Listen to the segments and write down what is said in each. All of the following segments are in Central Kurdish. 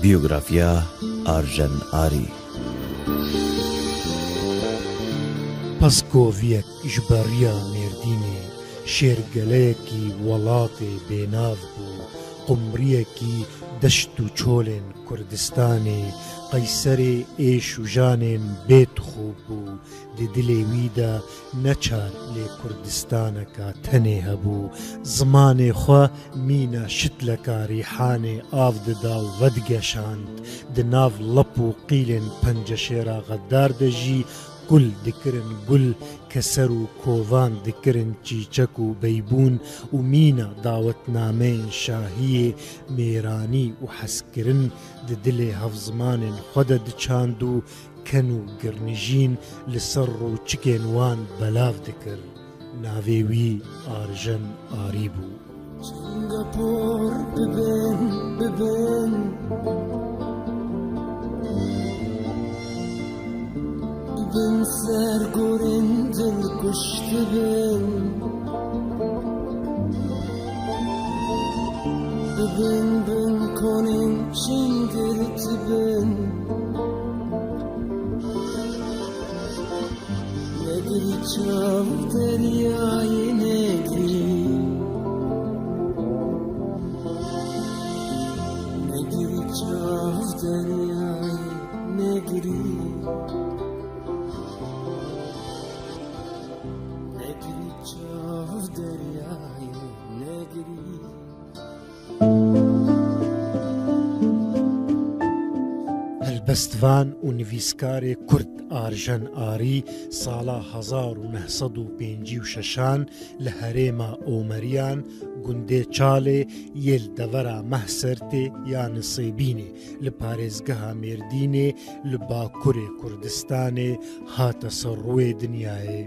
بیوگرافیا ئاژەن ئاری. پەسکۆڤیەک ji beriya Mêrdînê şêrgeleyekî welatê bênav bû, qumriyekî deşt û çolên Kurdistanê, qeyserê êş û janên bêdixû bû. Di dilê wî de neçar lê Kurdistaneka tenê hebû. Zimanê xwe mîna şitleka rîhanê av dida û vedigeşand. Di nav lep û qîlên penceşêra Xeddar de jî gul dikirin gul, keser û kovan dikirin çîçek û beybûn û mîna dawetnameyên şahiyê mêranî û hezkirin di dilê hevzimanên xwe de diçand û ken û girnijîn li ser rûçikên wan belav dikir. Navê wî Arjen Arî bû. Singapur bibin bibin bibin sergorên dilkuş dibin bibin bin konên şingir dibin negri çav deryayê negri negri çav deryayê negri negri çav deryayê negri. هەلبەستڤان û nivîskarê Kurd Arjen Arî sala 1956 li herêma Omeriyan gundê Çalê yê li devera Mehsertê ya Nisêbînê li parêzgeha Mêrdînê li Bakurê Kurdistanê hate serrûyê dinyayê.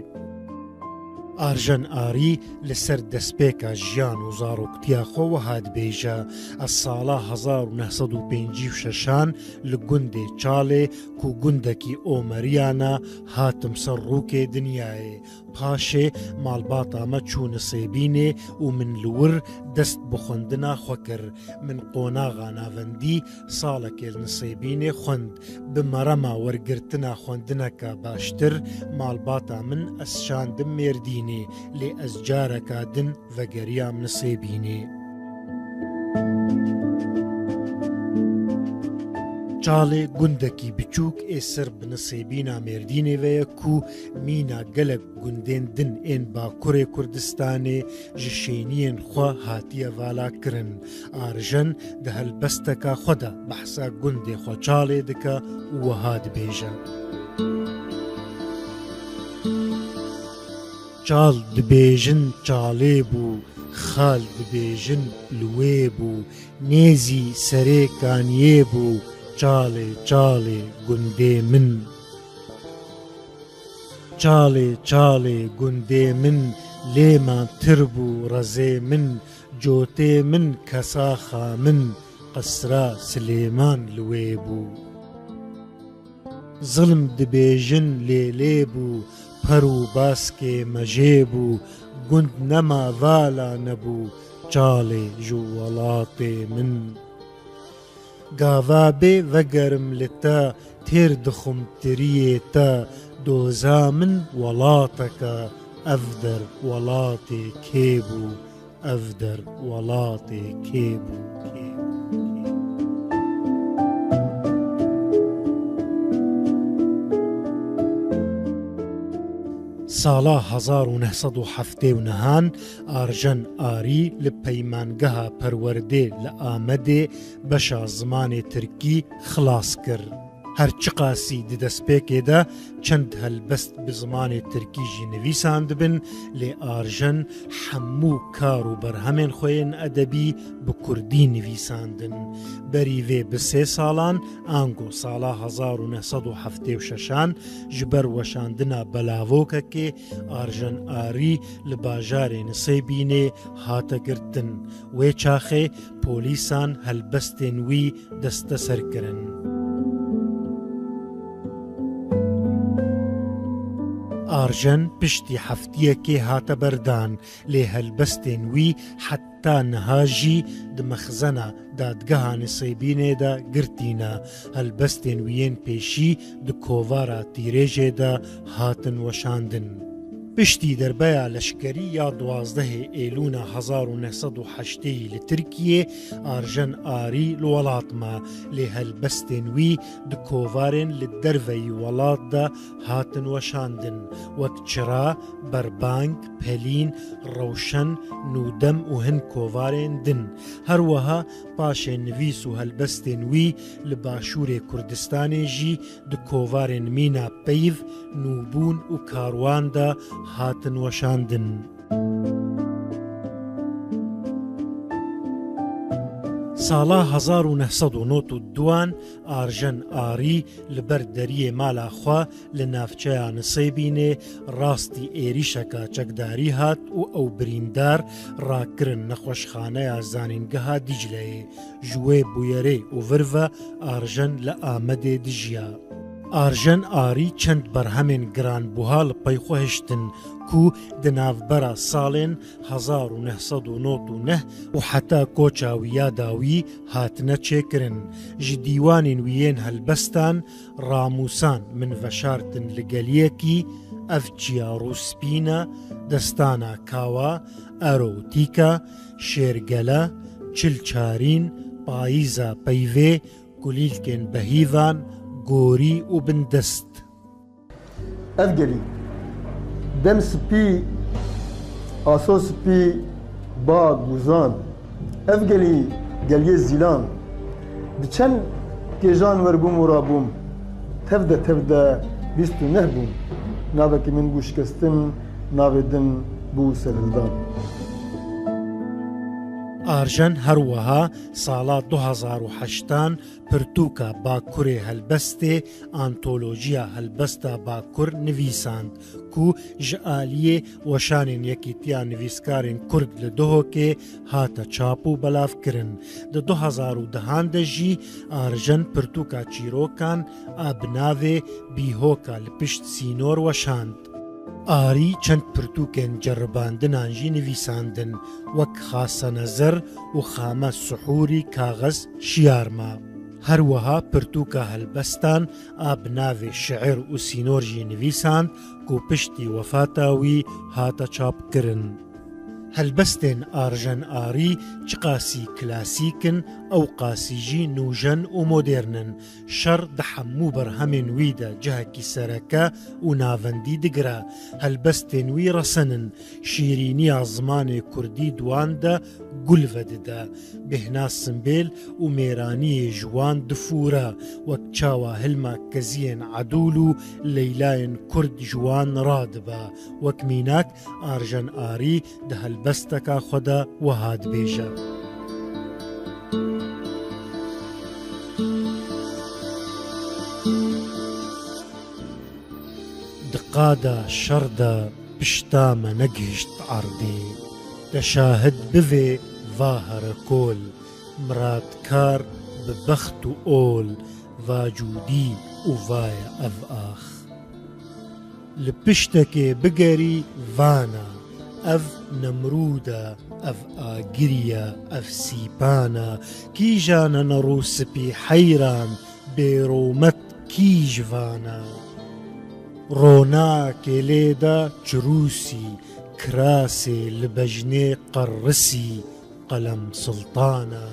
Arjen Arî li ser destpêka jiyan û zaroktiya xwe wiha dibêje ez sala 1956 li gundê Çalê ku gundekî Omeriyan e hatim ser rûkê dinyayê. Paşê malbata me çû Nisêbînê û min li wir dest bi xwendina xwe kir. Min qonaxa navendî salekê li Nisêbînê xwend. Bi merema wergirtina xwendineka baştir malbata min ez şandim Mêrdînê, lê ez careka din vegeriyam Nisêbînê. Çalê gundekî biçûk ê ser bi Nisêbîna Mêrdînê ve ye ku mîna gelek gundên din ên Bakurê Kurdistanê ji şêniyên xwe hatiye valakirin. Arjen di helbesteka xwe de behsa gundê xwe Çalê dike û wiha dibêje. Çal dibêjin Çalê bû, xal dibêjin li wê bû, nêzî serê kaniyê bû, Çalê Çalê gundê min. Çalê Çalê gundê min, lêma tir bû rezê min, cotê min kesaxa min, qesra Silêman li wê bû. Zilm dibêjin lêlê bû, per û baskê mejê bû, gund nema vala nebû, Çalê ji welatê min. Gava bê vegerim li te, têr dixwim tiriyê te, doza min welateke, ev der welatê kê bû, ev der welatê kê bû. سالا 1979 Arjen Arî li peymangeha perwerdê li Amedê beşa zimanê Tirkî xilas kir. Her çi qasî di destpêkê de çend helbest bi zimanê Tirkî jî nivîsan dibin, lê Arjen hemû kar û berhemên xwe yên edebî bi Kurdî nivîsandin. Berî vê bi 3 salan ango sala 1976 ji ber weşandina belavokekê Arjen Arî li bajarê Nisêbînê hate girtin. Wê çaxê polîsan helbestên wî desteser kirin. ئارژەن پشتی هەفتیەکێ هاتە بەردان لێ هەلبەستێن وی حتا نەهاژی دمەخزەنە دادگەها نسەیبینێدا گرتینە هەلبەستێن ویên پێشی di کۆڤارا تیرێژێدا هاتن وەشاندن. پشتی دەربەیە لەشکەری یا 12 ئێلوونە 1970 لە ترکیە ئارژەن ئاری لە وڵاتما لێ هەلبەستێن وی di کۆڤارێن لە دەرڤەی وڵاتدا هاتن وەشاندن وەک چرا، بەربانگ، پەلین، ڕەوشەن، نودەم و هەن کۆڤارێن دن. هەروەها پاشێ نویس و هەلبەستێن وی لە باشوورێ کوردستانێژی di کۆڤارێن مینا پەیڤ، نوبوون و کارواندا هاتن وەشاندن. ساڵا 1992 ئارژەن ئاری لەبەر دەریێ مالاخوا لە ناوچەیە نسەیبینێ ڕاستی ئێریشەکە چەکداری هات و ئەو بریندار ڕاکردن نەخۆشخانەیە زانینگەها دیجلەیە ژوێ بویەرێ و ڤرڤە ئارژەن لە ئامەدێ دژیا. ئارژەن ئاری چەند بەرهەمێن گرانبووها لە پەی خۆهشتن کو دناوبەرە ساڵێن 1999 و حتا کۆچاویە داوی هاتنە چێکردن ji دیوانên wîyên helbestan ramûsan min veşartin li geliyekî ev çiya rûspîne, destana kawa, erotîka, şêrgele, çilçarîn, payîza peyvê, kulîlkên behîvan, gorî û bindest. Ev gelî dem spî aso spî ba guzan ev gelî geliyê zîlan di çend kêjan werbûm û rabûm tev de bîst û neh bûm navekî min bû şikestin navê din bû serhildan. ئارژەن هەروەها ساڵا 2008 پرتووکە باکوورێ هەلبەستێ ئانتۆلۆژیە هەلبەستە باکوور نویساند کو ji aliyê weşanên yekîtiya nivîskarên Kurd li Duhokê hate çap û belavkirin. Di 2010 de jî Arjen pirtûka çîrokan a bi navê Bîhoka li pişt sînor weşand. ئاری چەند پرتووکێن جەڕباندنان ژی نویساندن وەک خاسەنەزەر و خامە سوحووری کاغەز شیارما. هەروەها پرتووکە هەلبەستان ئابناوێ شعر و سینۆرژی نویساند و پشتی وەفاتاوی هاتە چاپکردن. هەلبەستێن ئارژەن ئاری چ قاسی کلاسیکن ئەو قاسیژی نوژەن و مۆدێرنن شەڕ دە هەموو بەرهەمێن ویدا جەهەکی سەرەکە و ناوەندی دگرا هەلبەستێن وی ڕەسەنن شیرینیە زمانێ کوردی دواندا گولڤە ددا بهنا سمبێل و مێرانیە ژوان دفورە وەک چاوە هلما کەزیێن عەدوول و لەیلایەن کورد ژوان ڕادبە وەک میناک ئارژەن ئاری دە هەلبەستەکە خۆدا وەهات بێژە. دقادا شەڕدا پشتامە نەگەیشت عەردێ دەشاهد بڤێ ڤاهەرە کۆل مراتکار بە بەخت و ئۆل ڤاجوودی و ڤایە ئەڤ ئاخ لە پشتەکێ بگەری ڤانە ئەڤ نەمرودە ئەڤ ئاگریە ئەڤ سیپانە کیژانە نەڕووسپی حەیران بێڕۆمەت کیژڤانە ڕۆناکێ لێدا چرووسی کراسێ لە بەژنێ قەڕسی قەلەم سڵتانە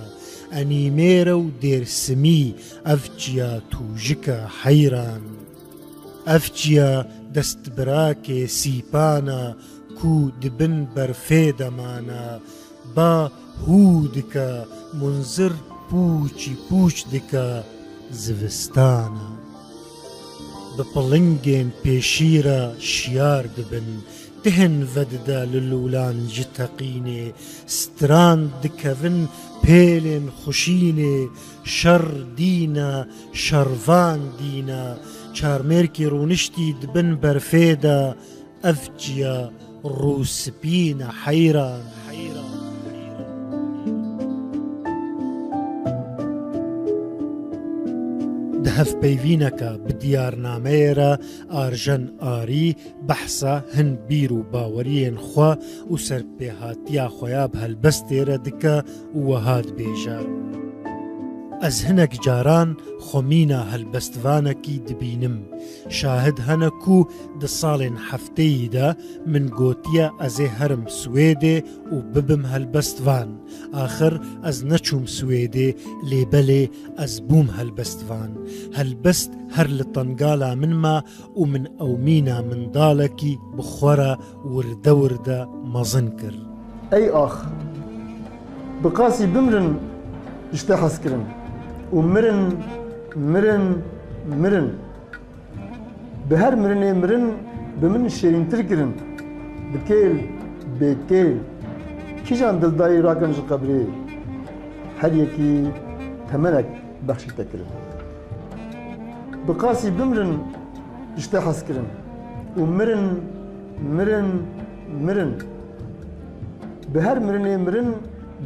ئەنیمێرە و دێرسمی ئەڤ چیا توژکە حەیران ئەڤ چیا دەستبراکێ سیپانە کو دبن بەرفێ دەمانە با هوو دکە منزر پوچی پوچ دکە زڤستانە بە پڵنگێن پێشیرە شیار دبن دهن ڤەددا لە لوولانجی تەقینێ ستران دکەڤن پێلێن خوشینێ شەڕ دینە شەڕڤان دینە چارمێرکی ڕوونشتی دبن بەرفێدا ئەڤ چیە ڕووسپینە حەیران هەفپەیڤینەکە بدیارنامەیەرە ئارژەن ئاری بەحسا هەن بیر و باوەریên خوا و سەرپێهاتیا خۆیا بە هەلبەستێرە دکە و وەهات بێژە. ئەز هەنێک جاران خۆمینە هەلبەستڤانەکی دبینم شاهد هەنەک و دە ساڵێن هەفتەییدا من گۆتیە ئەزێ هەرم سوێدێ و ببم هەلبەستڤان ئاخر ئەز نەچووم سوێدێ لێبەلێ ئەز بووم هەلبەستڤان هەلبەست هەر لە تەنگالا منما و من ئەومینە منداڵێکی بخۆرە وردە وردە مەزن کرد. ئەی ئاخ بقاسی بمرن شتە حەزکردن و مرن bi her mirinê mirin bi min şêrîntir kirin bi kêl bêkêl kîjan dildayî rakin ji qebrê her yekî temenek bexşî te kirin bi qasî bimirin ji te hez kirin û mirin bi her mirinê mirin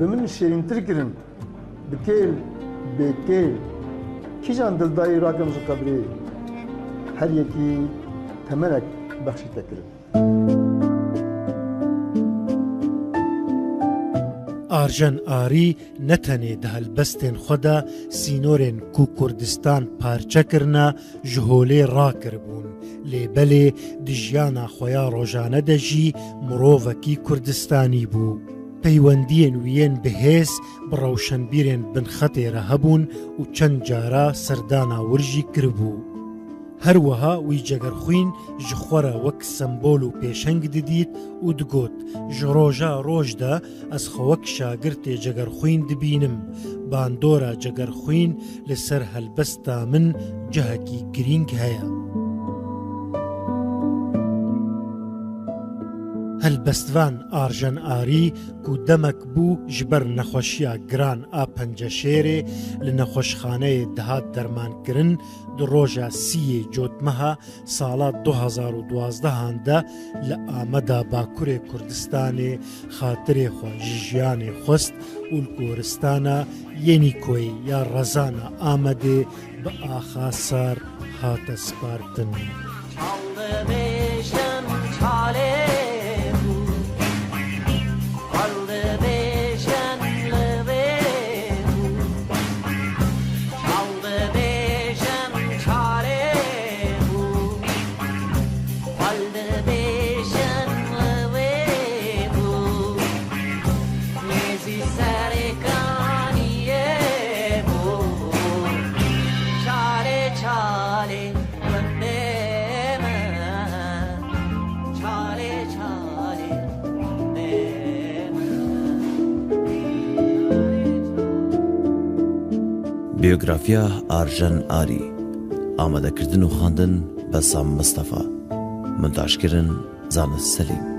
bi min şêrîntir kirin bi kêl bêkêl kîjan dildayî rakin ji qebrê her yekî temenek bexşî te kirin. ئارژەن ئاری نەتەنێ دە هەلبەستên xwe de sînorên ku Kurdistan parçekirine ji holê rakiribûn lêbelê di jiyana xwe ya rojane de jî mirovekî Kurdistanî bû. Peywendiyên wî yên bihêz bi rewşenbîrên binxetê re hebûn û çend cara serdana wir jî kiribû. Her wiha wî cegerxwîn ji xwe re wek sembol û pêşeng didît û digot ji roja roj de ez xwe wek şagirtê cegerxwîn dibînim bandora cegerxwîn li ser helbesta min cihekî girîng heye. هەلبەستڤان ئارژەن ئاری ku demek bû ji ber nexweşiya giran a penceşêrê li nexweşxaneyê dihat dermankirin di roja sîyê cotmeha sala 2012 de li Ameda Bakurê Kurdistanê xatirê xwe ji jiyanê xwest û li goristana Yenîkoyê ya Rezana Amedê bi axa sar hate spartin. بیوگرافیا ئارژەن ئاری ئامادەکردن و خواندن بەسام مستەفا مونتاژکردن زانست سەلیم